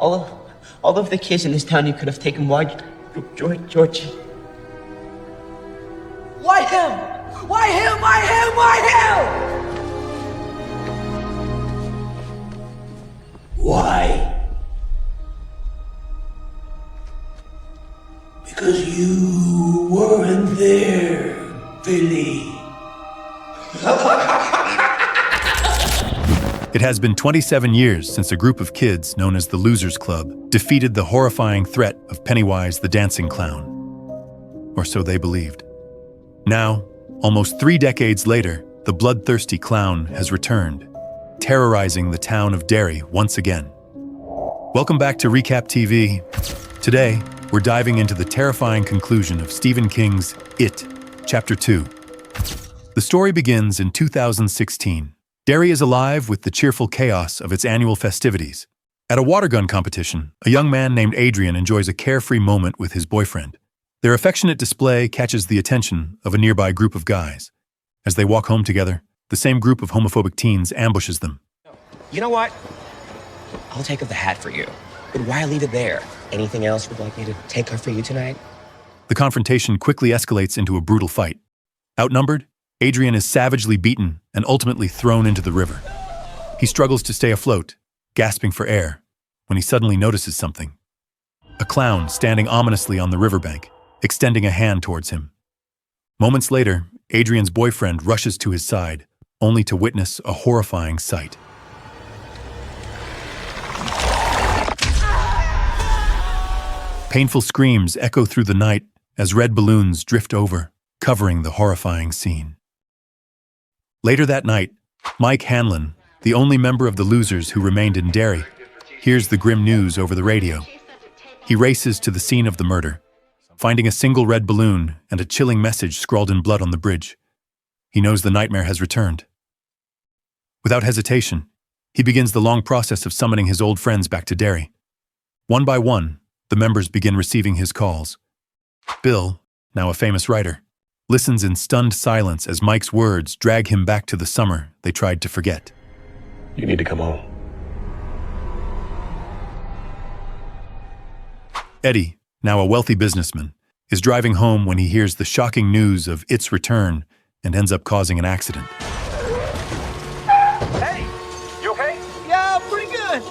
All of, all of the kids in this town you could have taken. Why, George? Why him? Why him? Why him? Why him? Why? Because you weren't there, Billy. It has been 27 years since a group of kids known as the Losers Club defeated the horrifying threat of Pennywise the dancing clown. Or so they believed. Now, almost 3 decades later, the bloodthirsty clown has returned, terrorizing the town of Derry once again. Welcome back to Recap TV. Today, we're diving into the terrifying conclusion of Stephen King's It, Chapter 2. The story begins in 2016. Derry is alive with the cheerful chaos of its annual festivities. At a water gun competition, a young man named Adrian enjoys a carefree moment with his boyfriend. Their affectionate display catches the attention of a nearby group of guys. As they walk home together, the same group of homophobic teens ambushes them. You know what? I'll take off the hat for you. But why leave it there? Anything else would like me to take off for you tonight? The confrontation quickly escalates into a brutal fight. Outnumbered, Adrian is savagely beaten and ultimately thrown into the river. He struggles to stay afloat, gasping for air, when he suddenly notices something. A clown standing ominously on the riverbank, extending a hand towards him. Moments later, Adrian's boyfriend rushes to his side, only to witness a horrifying sight. Painful screams echo through the night as red balloons drift over, covering the horrifying scene. Later that night, Mike Hanlon, the only member of the Losers who remained in Derry, hears the grim news over the radio. He races to the scene of the murder, finding a single red balloon and a chilling message scrawled in blood on the bridge. He knows the nightmare has returned. Without hesitation, he begins the long process of summoning his old friends back to Derry. One by one, the members begin receiving his calls. Bill, now a famous writer, listens in stunned silence as Mike's words drag him back to the summer they tried to forget. You need to come home. Eddie, now a wealthy businessman, is driving home when he hears the shocking news of its return and ends up causing an accident. Hey, you okay? Yeah, pretty good.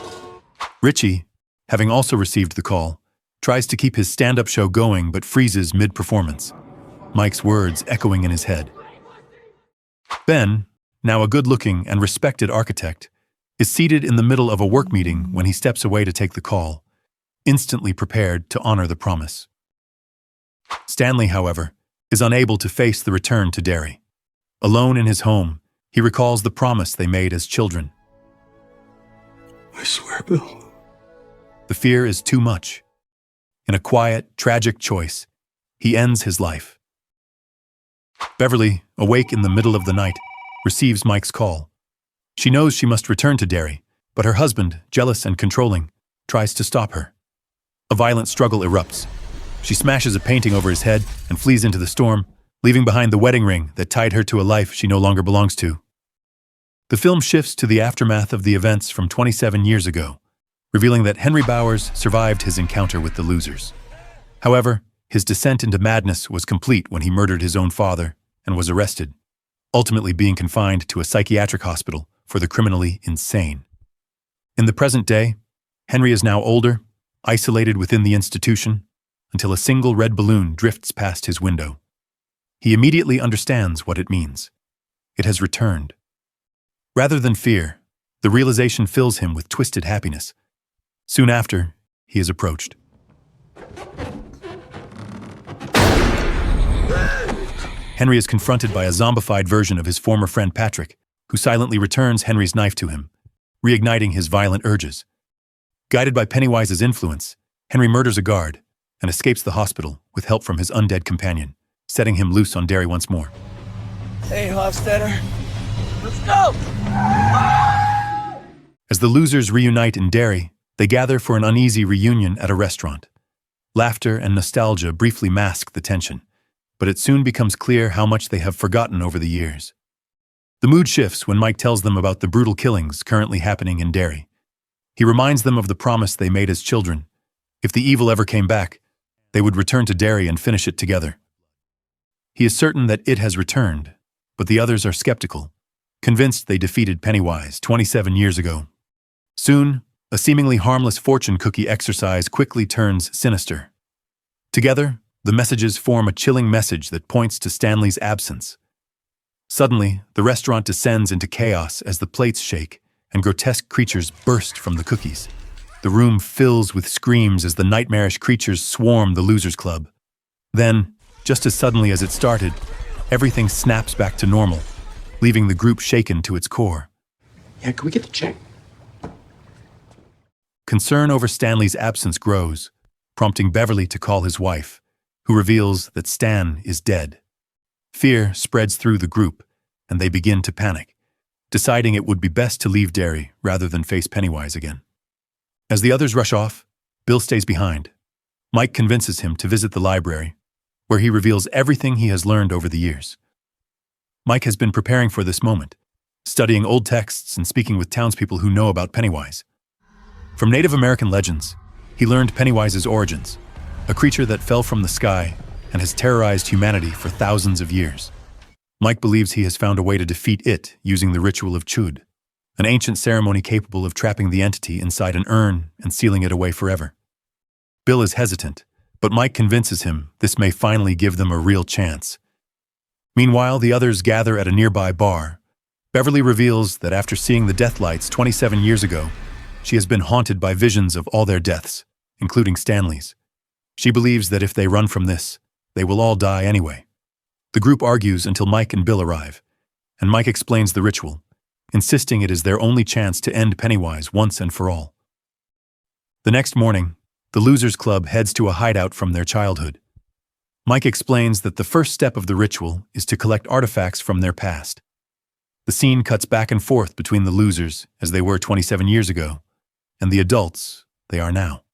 Richie, having also received the call, tries to keep his stand-up show going but freezes mid-performance, Mike's words echoing in his head. Ben, now a good-looking and respected architect, is seated in the middle of a work meeting when he steps away to take the call, instantly prepared to honor the promise. Stanley, however, is unable to face the return to Derry. Alone in his home, he recalls the promise they made as children. I swear, Bill. The fear is too much. In a quiet, tragic choice, he ends his life. Beverly, awake in the middle of the night, receives Mike's call. She knows she must return to Derry, but her husband, jealous and controlling, tries to stop her. A violent struggle erupts. She smashes a painting over his head and flees into the storm, leaving behind the wedding ring that tied her to a life she no longer belongs to. The film shifts to the aftermath of the events from 27 years ago, revealing that Henry Bowers survived his encounter with the Losers. However, his descent into madness was complete when he murdered his own father and was arrested, ultimately being confined to a psychiatric hospital for the criminally insane. In the present day, Henry is now older, isolated within the institution, until a single red balloon drifts past his window. He immediately understands what it means. It has returned. Rather than fear, the realization fills him with twisted happiness. Soon after, he is approached. Henry is confronted by a zombified version of his former friend Patrick, who silently returns Henry's knife to him, reigniting his violent urges. Guided by Pennywise's influence, Henry murders a guard and escapes the hospital with help from his undead companion, setting him loose on Derry once more. Hey, Hofstetter. Let's go! As the Losers reunite in Derry, they gather for an uneasy reunion at a restaurant. Laughter and nostalgia briefly mask the tension, but it soon becomes clear how much they have forgotten over the years. The mood shifts when Mike tells them about the brutal killings currently happening in Derry. He reminds them of the promise they made as children. If the evil ever came back, they would return to Derry and finish it together. He is certain that it has returned, but the others are skeptical, convinced they defeated Pennywise 27 years ago. Soon, a seemingly harmless fortune cookie exercise quickly turns sinister. Together, the messages form a chilling message that points to Stanley's absence. Suddenly, the restaurant descends into chaos as the plates shake and grotesque creatures burst from the cookies. The room fills with screams as the nightmarish creatures swarm the Losers Club. Then, just as suddenly as it started, everything snaps back to normal, leaving the group shaken to its core. Yeah, can we get the check? Concern over Stanley's absence grows, prompting Beverly to call his wife, who reveals that Stan is dead. Fear spreads through the group, and they begin to panic, deciding it would be best to leave Derry rather than face Pennywise again. As the others rush off, Bill stays behind. Mike convinces him to visit the library, where he reveals everything he has learned over the years. Mike has been preparing for this moment, studying old texts and speaking with townspeople who know about Pennywise. From Native American legends, he learned Pennywise's origins, a creature that fell from the sky and has terrorized humanity for thousands of years. Mike believes he has found a way to defeat it using the ritual of Chud, an ancient ceremony capable of trapping the entity inside an urn and sealing it away forever. Bill is hesitant, but Mike convinces him this may finally give them a real chance. Meanwhile, the others gather at a nearby bar. Beverly reveals that after seeing the death lights 27 years ago, she has been haunted by visions of all their deaths, including Stanley's. She believes that if they run from this, they will all die anyway. The group argues until Mike and Bill arrive, and Mike explains the ritual, insisting it is their only chance to end Pennywise once and for all. The next morning, the Losers Club heads to a hideout from their childhood. Mike explains that the first step of the ritual is to collect artifacts from their past. The scene cuts back and forth between the losers, as they were 27 years ago, and the adults they are now.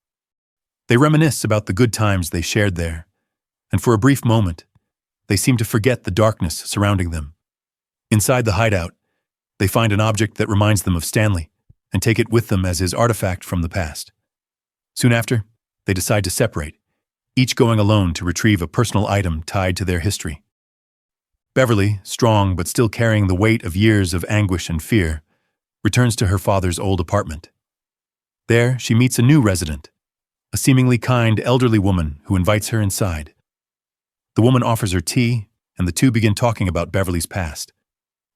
They reminisce about the good times they shared there, and for a brief moment, they seem to forget the darkness surrounding them. Inside the hideout, they find an object that reminds them of Stanley and take it with them as his artifact from the past. Soon after, they decide to separate, each going alone to retrieve a personal item tied to their history. Beverly, strong but still carrying the weight of years of anguish and fear, returns to her father's old apartment. There, she meets a new resident, a seemingly kind elderly woman who invites her inside. The woman offers her tea, and the two begin talking about Beverly's past.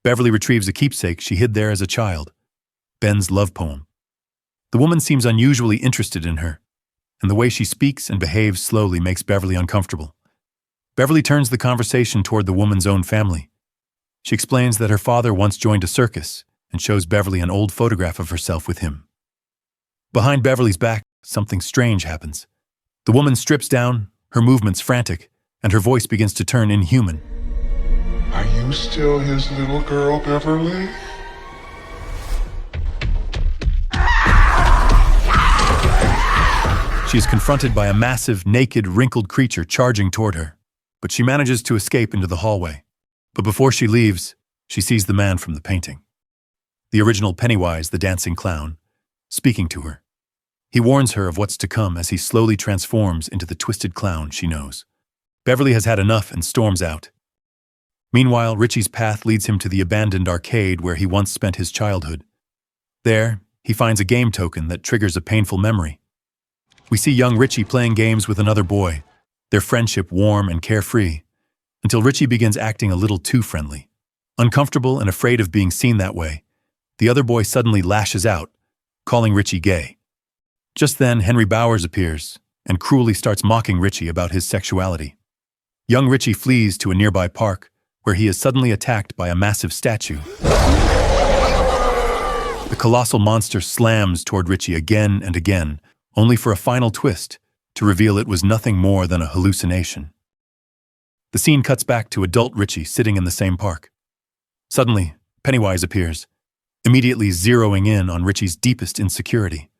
Beverly retrieves a keepsake she hid there as a child, Ben's love poem. The woman seems unusually interested in her, and the way she speaks and behaves slowly makes Beverly uncomfortable. Beverly turns the conversation toward the woman's own family. She explains that her father once joined a circus and shows Beverly an old photograph of herself with him. Behind Beverly's back, something strange happens. The woman strips down, her movements frantic, and her voice begins to turn inhuman. Are you still his little girl, Beverly? She is confronted by a massive, naked, wrinkled creature charging toward her, but she manages to escape into the hallway. But before she leaves, she sees the man from the painting. The original Pennywise, the dancing clown, speaking to her. He warns her of what's to come as he slowly transforms into the twisted clown she knows. Beverly has had enough and storms out. Meanwhile, Richie's path leads him to the abandoned arcade where he once spent his childhood. There, he finds a game token that triggers a painful memory. We see young Richie playing games with another boy, their friendship warm and carefree, until Richie begins acting a little too friendly. Uncomfortable and afraid of being seen that way, the other boy suddenly lashes out, calling Richie gay. Just then, Henry Bowers appears and cruelly starts mocking Richie about his sexuality. Young Richie flees to a nearby park, where he is suddenly attacked by a massive statue. The colossal monster slams toward Richie again and again, only for a final twist to reveal it was nothing more than a hallucination. The scene cuts back to adult Richie sitting in the same park. Suddenly, Pennywise appears, immediately zeroing in on Richie's deepest insecurity,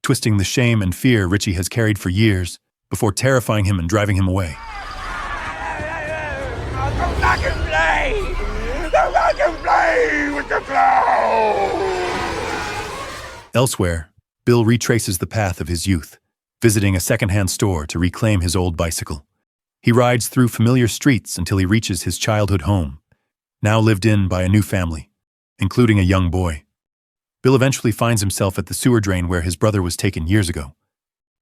twisting the shame and fear Richie has carried for years before terrifying him and driving him away. Come back and play! Come back and play with the clown! Elsewhere, Bill retraces the path of his youth, visiting a secondhand store to reclaim his old bicycle. He rides through familiar streets until he reaches his childhood home, now lived in by a new family, including a young boy. Bill eventually finds himself at the sewer drain where his brother was taken years ago.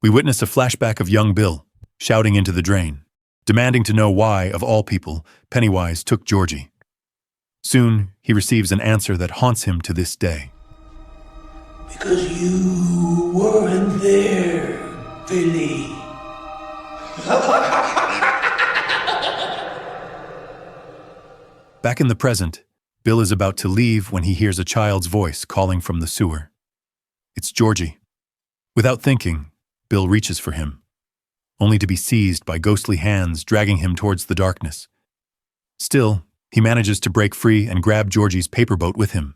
We witness a flashback of young Bill, shouting into the drain, demanding to know why, of all people, Pennywise took Georgie. Soon, he receives an answer that haunts him to this day. Because you weren't there, Billy. Back in the present, Bill is about to leave when he hears a child's voice calling from the sewer. It's Georgie. Without thinking, Bill reaches for him, only to be seized by ghostly hands dragging him towards the darkness. Still, he manages to break free and grab Georgie's paper boat with him.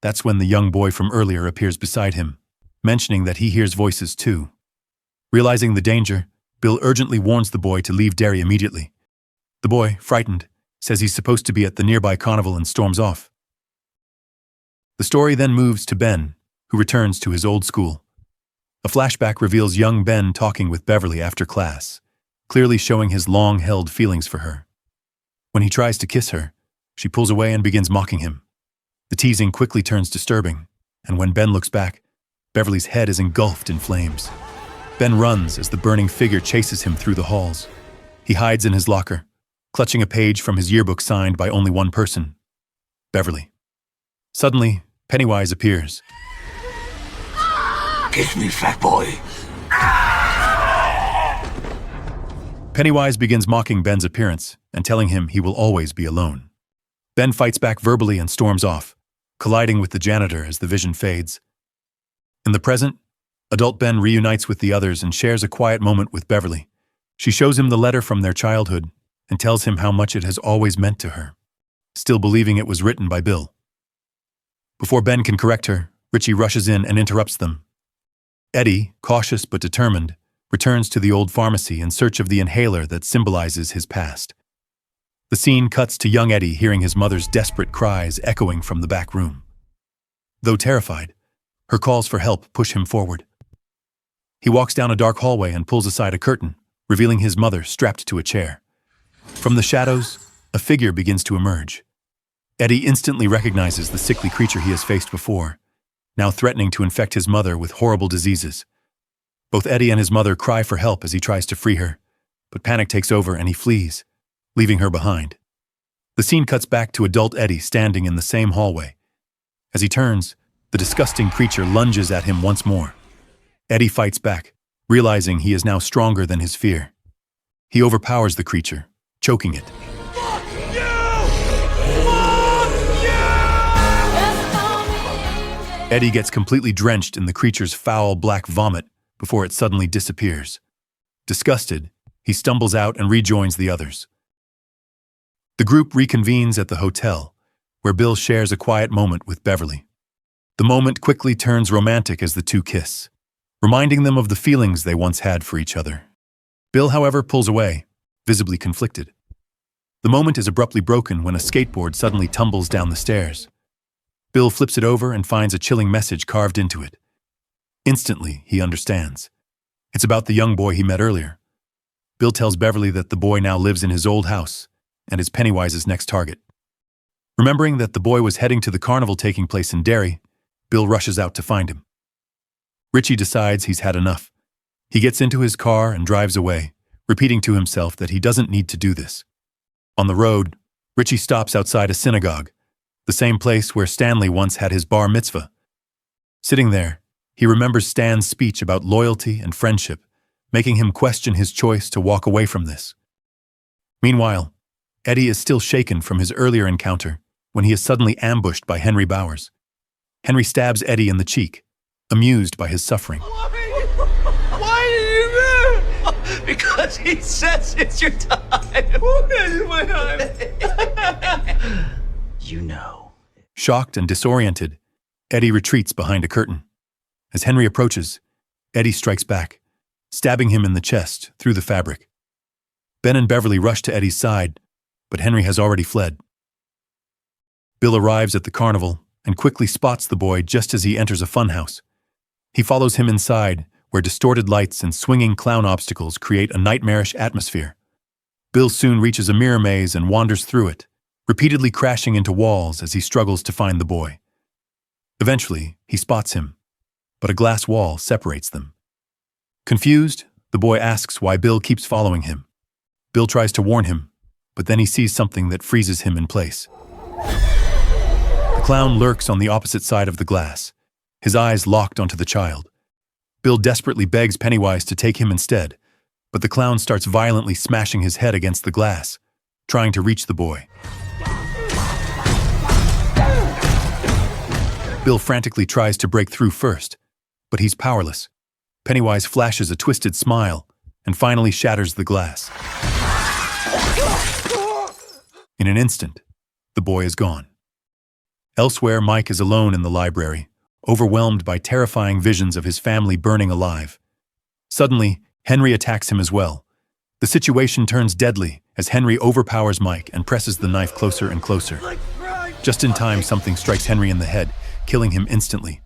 That's when the young boy from earlier appears beside him, mentioning that he hears voices too. Realizing the danger, Bill urgently warns the boy to leave Derry immediately. The boy, frightened, says he's supposed to be at the nearby carnival and storms off. The story then moves to Ben, who returns to his old school. A flashback reveals young Ben talking with Beverly after class, clearly showing his long-held feelings for her. When he tries to kiss her, she pulls away and begins mocking him. The teasing quickly turns disturbing, and when Ben looks back, Beverly's head is engulfed in flames. Ben runs as the burning figure chases him through the halls. He hides in his locker, clutching a page from his yearbook signed by only one person, Beverly. Suddenly, Pennywise appears. Kiss me, fat boy. Pennywise begins mocking Ben's appearance and telling him he will always be alone. Ben fights back verbally and storms off, colliding with the janitor as the vision fades. In the present, adult Ben reunites with the others and shares a quiet moment with Beverly. She shows him the letter from their childhood and tells him how much it has always meant to her, still believing it was written by Bill. Before Ben can correct her, Richie rushes in and interrupts them. Eddie, cautious but determined, returns to the old pharmacy in search of the inhaler that symbolizes his past. The scene cuts to young Eddie hearing his mother's desperate cries echoing from the back room. Though terrified, her calls for help push him forward. He walks down a dark hallway and pulls aside a curtain, revealing his mother strapped to a chair. From the shadows, a figure begins to emerge. Eddie instantly recognizes the sickly creature he has faced before, now threatening to infect his mother with horrible diseases. Both Eddie and his mother cry for help as he tries to free her, but panic takes over and he flees, leaving her behind. The scene cuts back to adult Eddie standing in the same hallway. As he turns, the disgusting creature lunges at him once more. Eddie fights back, realizing he is now stronger than his fear. He overpowers the creature, choking it. Eddie gets completely drenched in the creature's foul black vomit before it suddenly disappears. Disgusted, he stumbles out and rejoins the others. The group reconvenes at the hotel, where Bill shares a quiet moment with Beverly. The moment quickly turns romantic as the two kiss, reminding them of the feelings they once had for each other. Bill, however, pulls away, visibly conflicted. The moment is abruptly broken when a skateboard suddenly tumbles down the stairs. Bill flips it over and finds a chilling message carved into it. Instantly, he understands. It's about the young boy he met earlier. Bill tells Beverly that the boy now lives in his old house and is Pennywise's next target. Remembering that the boy was heading to the carnival taking place in Derry, Bill rushes out to find him. Richie decides he's had enough. He gets into his car and drives away, repeating to himself that he doesn't need to do this. On the road, Richie stops outside a synagogue, the same place where Stanley once had his bar mitzvah. Sitting there, he remembers Stan's speech about loyalty and friendship, making him question his choice to walk away from this. Meanwhile, Eddie is still shaken from his earlier encounter when he is suddenly ambushed by Henry Bowers. Henry stabs Eddie in the cheek, amused by his suffering. Why did you move? Because he says it's your time. It's my time. You know. Shocked and disoriented, Eddie retreats behind a curtain. As Henry approaches, Eddie strikes back, stabbing him in the chest through the fabric. Ben and Beverly rush to Eddie's side, but Henry has already fled. Bill arrives at the carnival and quickly spots the boy just as he enters a funhouse. He follows him inside, where distorted lights and swinging clown obstacles create a nightmarish atmosphere. Bill soon reaches a mirror maze and wanders through it, repeatedly crashing into walls as he struggles to find the boy. Eventually, he spots him, but a glass wall separates them. Confused, the boy asks why Bill keeps following him. Bill tries to warn him, but then he sees something that freezes him in place. The clown lurks on the opposite side of the glass, his eyes locked onto the child. Bill desperately begs Pennywise to take him instead, but the clown starts violently smashing his head against the glass, trying to reach the boy. Bill frantically tries to break through first, but he's powerless. Pennywise flashes a twisted smile and finally shatters the glass. In an instant, the boy is gone. Elsewhere, Mike is alone in the library, overwhelmed by terrifying visions of his family burning alive. Suddenly, Henry attacks him as well. The situation turns deadly as Henry overpowers Mike and presses the knife closer and closer. Just in time, something strikes Henry in the head, killing him instantly.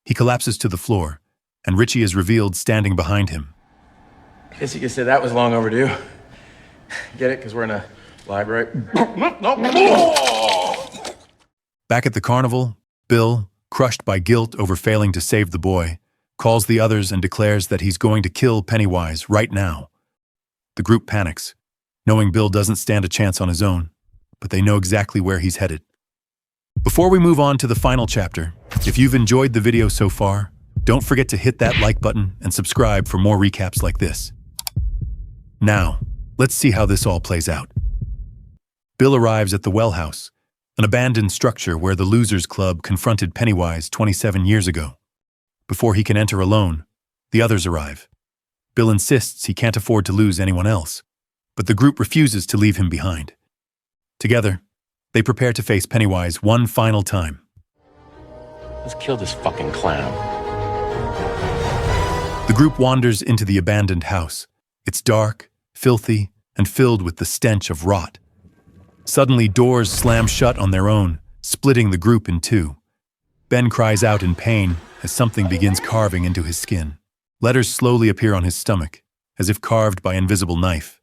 He collapses to the floor, and Richie is revealed standing behind him. Guess you could say that was long overdue. Get it? Because we're in a library. Back at the carnival, Bill, crushed by guilt over failing to save the boy, calls the others and declares that he's going to kill Pennywise right now. The group panics, knowing Bill doesn't stand a chance on his own, but they know exactly where he's headed. Before we move on to the final chapter, if you've enjoyed the video so far, don't forget to hit that like button and subscribe for more recaps like this. Now, let's see how this all plays out. Bill arrives at the Well House, an abandoned structure where the Losers Club confronted Pennywise 27 years ago. Before he can enter alone, the others arrive. Bill insists he can't afford to lose anyone else, but the group refuses to leave him behind. Together, they prepare to face Pennywise one final time. Let's kill this fucking clown. The group wanders into the abandoned house. It's dark, filthy, and filled with the stench of rot. Suddenly, doors slam shut on their own, splitting the group in two. Ben cries out in pain as something begins carving into his skin. Letters slowly appear on his stomach, as if carved by invisible knife.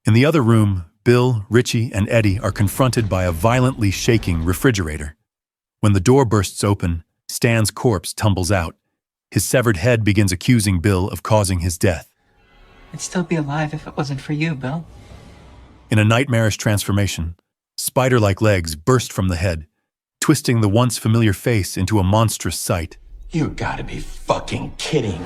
In the other room, Bill, Richie, and Eddie are confronted by a violently shaking refrigerator. When the door bursts open, Stan's corpse tumbles out. His severed head begins accusing Bill of causing his death. I'd still be alive if it wasn't for you, Bill. In a nightmarish transformation, spider-like legs burst from the head, twisting the once familiar face into a monstrous sight. You gotta be fucking kidding.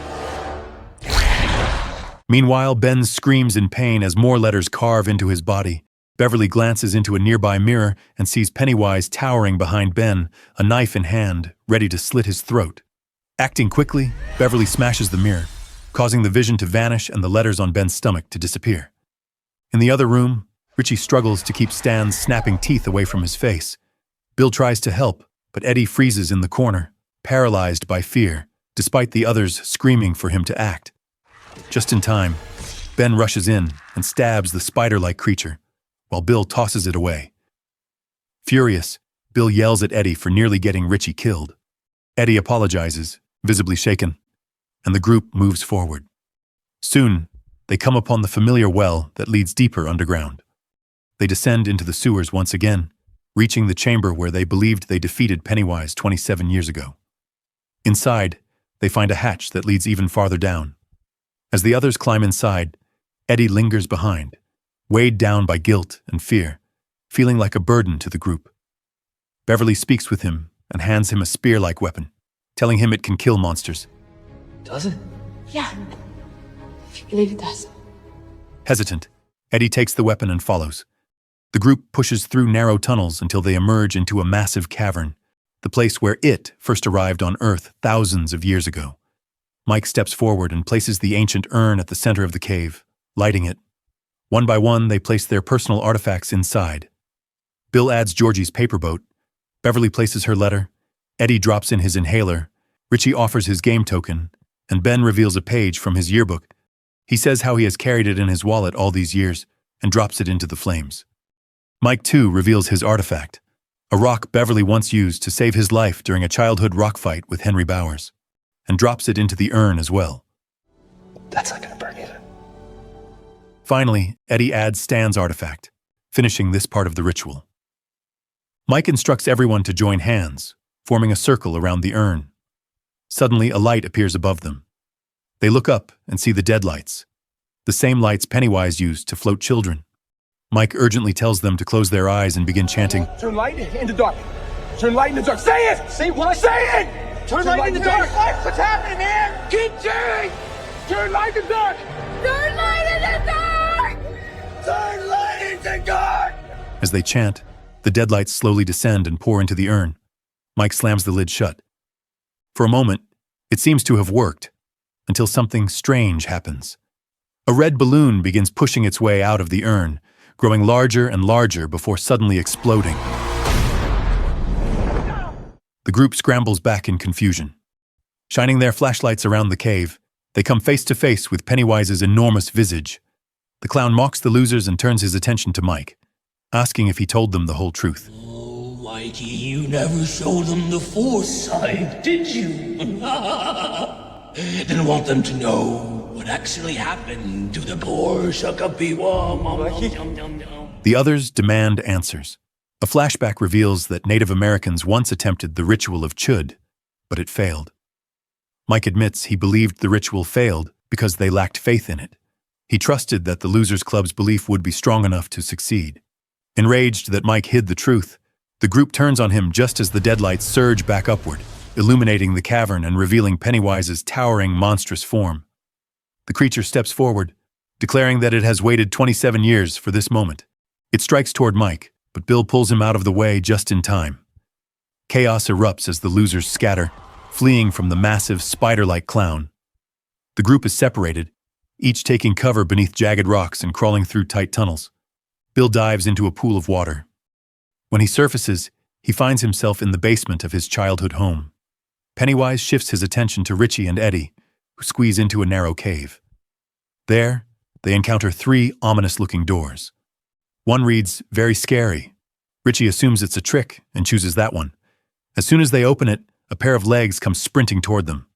Meanwhile, Ben screams in pain as more letters carve into his body. Beverly glances into a nearby mirror and sees Pennywise towering behind Ben, a knife in hand, ready to slit his throat. Acting quickly, Beverly smashes the mirror, causing the vision to vanish and the letters on Ben's stomach to disappear. In the other room, Richie struggles to keep Stan's snapping teeth away from his face. Bill tries to help, but Eddie freezes in the corner, paralyzed by fear, despite the others screaming for him to act. Just in time, Ben rushes in and stabs the spider-like creature, while Bill tosses it away. Furious, Bill yells at Eddie for nearly getting Richie killed. Eddie apologizes, visibly shaken, and the group moves forward. Soon, they come upon the familiar well that leads deeper underground. They descend into the sewers once again, reaching the chamber where they believed they defeated Pennywise 27 years ago. Inside, they find a hatch that leads even farther down. As the others climb inside, Eddie lingers behind, weighed down by guilt and fear, feeling like a burden to the group. Beverly speaks with him and hands him a spear-like weapon, telling him it can kill monsters. Does it? Yeah. If you believe it does. Hesitant, Eddie takes the weapon and follows. The group pushes through narrow tunnels until they emerge into a massive cavern, the place where it first arrived on Earth thousands of years ago. Mike steps forward and places the ancient urn at the center of the cave, lighting it. One by one, they place their personal artifacts inside. Bill adds Georgie's paper boat. Beverly places her letter. Eddie drops in his inhaler. Richie offers his game token, and Ben reveals a page from his yearbook. He says how he has carried it in his wallet all these years and drops it into the flames. Mike, too, reveals his artifact, a rock Beverly once used to save his life during a childhood rock fight with Henry Bowers. and drops it into the urn as well. That's not gonna burn either. Finally, Eddie adds Stan's artifact, finishing this part of the ritual. Mike instructs everyone to join hands, forming a circle around the urn. Suddenly, a light appears above them. They look up and see the dead lights, the same lights Pennywise used to float children. Mike urgently tells them to close their eyes and begin chanting, Turn light in the dark. Turn light in the dark. Say it! Say what? Say it! Turn light in the dark. What's happening here? Keep chanting! Turn light in the dark! Turn light in the dark! Turn light in the dark! As they chant, the dead lights slowly descend and pour into the urn. Mike slams the lid shut. For a moment, it seems to have worked, until something strange happens. A red balloon begins pushing its way out of the urn, growing larger and larger before suddenly exploding. The group scrambles back in confusion. Shining their flashlights around the cave, they come face to face with Pennywise's enormous visage. The clown mocks the losers and turns his attention to Mike, asking if he told them the whole truth. Oh, Mikey, you never showed them the Force side, did you? Didn't want them to know what actually happened to the poor Shakapiwa. The others demand answers. A flashback reveals that Native Americans once attempted the ritual of Chud, but it failed. Mike admits he believed the ritual failed because they lacked faith in it. He trusted that the Losers Club's belief would be strong enough to succeed. Enraged that Mike hid the truth, the group turns on him just as the deadlights surge back upward, illuminating the cavern and revealing Pennywise's towering, monstrous form. The creature steps forward, declaring that it has waited 27 years for this moment. It strikes toward Mike, but Bill pulls him out of the way just in time. Chaos erupts as the losers scatter, fleeing from the massive, spider-like clown. The group is separated, each taking cover beneath jagged rocks and crawling through tight tunnels. Bill dives into a pool of water. When he surfaces, he finds himself in the basement of his childhood home. Pennywise shifts his attention to Richie and Eddie, who squeeze into a narrow cave. There, they encounter 3 ominous-looking doors. One reads, "Very scary." Richie assumes it's a trick and chooses that one. As soon as they open it, a pair of legs come sprinting toward them.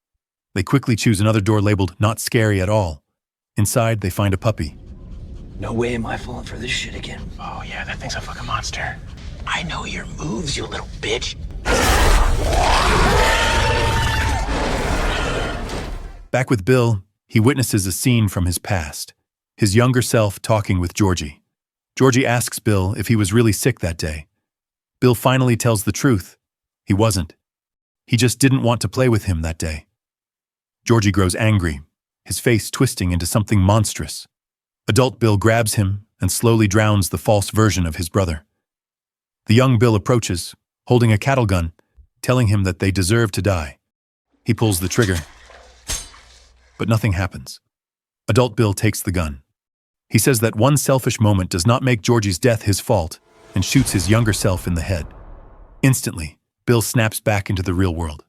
They quickly choose another door labeled "Not Scary at All." Inside, they find a puppy. No way am I falling for this shit again. Oh yeah, that thing's a fucking monster. I know your moves, you little bitch. Back with Bill, he witnesses a scene from his past, his younger self talking with Georgie. Georgie asks Bill if he was really sick that day. Bill finally tells the truth. He wasn't. He just didn't want to play with him that day. Georgie grows angry, his face twisting into something monstrous. Adult Bill grabs him and slowly drowns the false version of his brother. The young Bill approaches, holding a cattle gun, telling him that they deserve to die. He pulls the trigger, but nothing happens. Adult Bill takes the gun. He says that one selfish moment does not make Georgie's death his fault and shoots his younger self in the head. Instantly, Bill snaps back into the real world,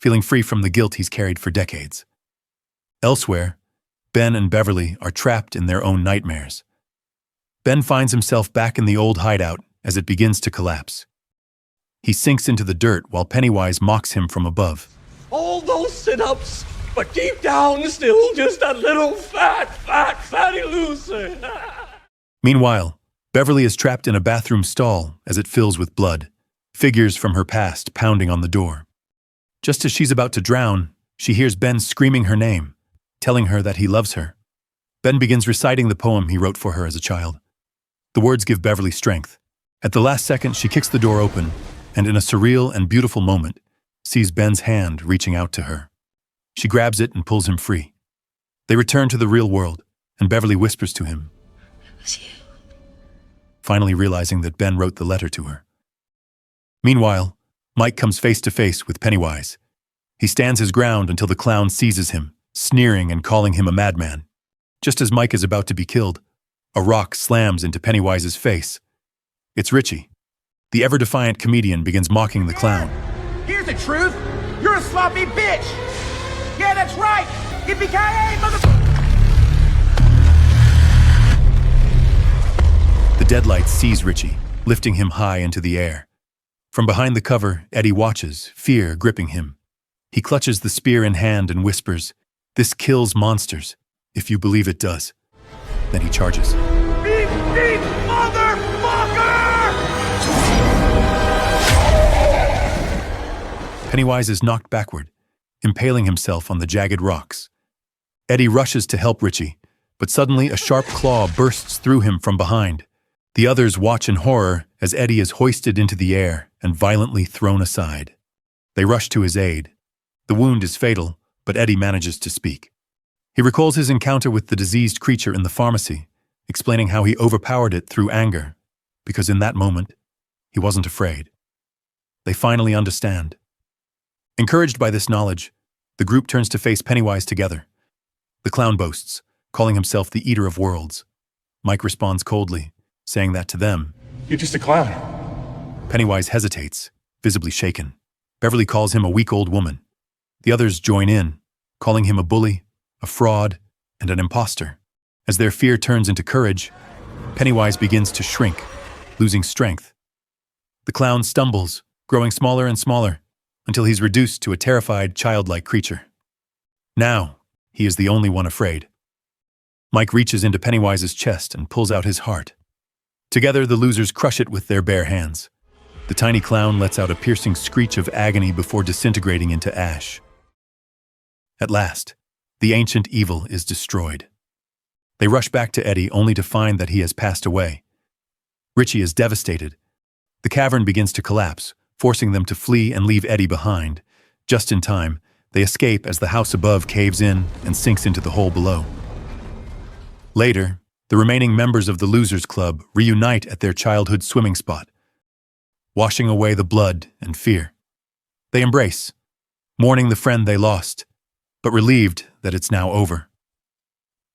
feeling free from the guilt he's carried for decades. Elsewhere, Ben and Beverly are trapped in their own nightmares. Ben finds himself back in the old hideout as it begins to collapse. He sinks into the dirt while Pennywise mocks him from above. All those sit-ups, but deep down still just a little fatty loser. Meanwhile, Beverly is trapped in a bathroom stall as it fills with blood, figures from her past pounding on the door. Just as she's about to drown, she hears Ben screaming her name, telling her that he loves her. Ben begins reciting the poem he wrote for her as a child. The words give Beverly strength. At the last second, she kicks the door open, and in a surreal and beautiful moment, sees Ben's hand reaching out to her. She grabs it and pulls him free. They return to the real world, and Beverly whispers to him, It's you. finally realizing that Ben wrote the letter to her. Meanwhile, Mike comes face to face with Pennywise. He stands his ground until the clown seizes him, sneering and calling him a madman. Just as Mike is about to be killed, a rock slams into Pennywise's face. It's Richie. The ever-defiant comedian begins mocking the clown. Here's the truth. You're a sloppy bitch. Yeah, that's right. Yippee-ki-yay, motherfucker. The deadlights seize Richie, lifting him high into the air. From behind the cover, Eddie watches, fear gripping him. He clutches the spear in hand and whispers, "This kills monsters, if you believe it does." Then he charges. Beep, beep, motherfucker! Pennywise is knocked backward, impaling himself on the jagged rocks. Eddie rushes to help Richie, but suddenly a sharp claw bursts through him from behind. The others watch in horror as Eddie is hoisted into the air and violently thrown aside. They rush to his aid. The wound is fatal, but Eddie manages to speak. He recalls his encounter with the diseased creature in the pharmacy, explaining how he overpowered it through anger, because in that moment, he wasn't afraid. They finally understand. Encouraged by this knowledge, the group turns to face Pennywise together. The clown boasts, calling himself the Eater of Worlds. Mike responds coldly, saying that to them. You're just a clown. Pennywise hesitates, visibly shaken. Beverly calls him a weak old woman. The others join in, calling him a bully, a fraud, and an imposter. As their fear turns into courage, Pennywise begins to shrink, losing strength. The clown stumbles, growing smaller and smaller, until he's reduced to a terrified, childlike creature. Now, he is the only one afraid. Mike reaches into Pennywise's chest and pulls out his heart. Together, the losers crush it with their bare hands. The tiny clown lets out a piercing screech of agony before disintegrating into ash. At last, the ancient evil is destroyed. They rush back to Eddie only to find that he has passed away. Richie is devastated. The cavern begins to collapse, forcing them to flee and leave Eddie behind. Just in time, they escape as the house above caves in and sinks into the hole below. Later, the remaining members of the Losers Club reunite at their childhood swimming spot, washing away the blood and fear. They embrace, mourning the friend they lost, but relieved that it's now over.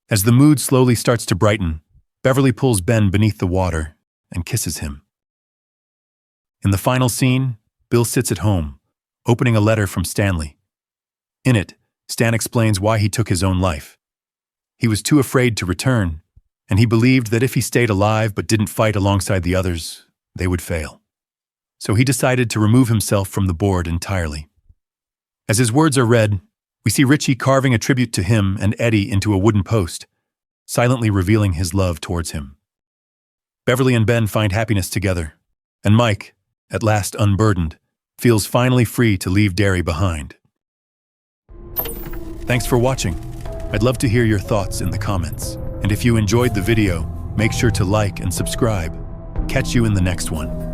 As the mood slowly starts to brighten, Beverly pulls Ben beneath the water and kisses him. In the final scene, Bill sits at home, opening a letter from Stanley. In it, Stan explains why he took his own life. He was too afraid to return, and he believed that if he stayed alive but didn't fight alongside the others, they would fail. So he decided to remove himself from the board entirely. As his words are read, we see Richie carving a tribute to him and Eddie into a wooden post, silently revealing his love towards him. Beverly and Ben find happiness together, and Mike, at last unburdened, feels finally free to leave Derry behind. Thanks for watching. I'd love to hear your thoughts in the comments. And if you enjoyed the video, make sure to like and subscribe. Catch you in the next one.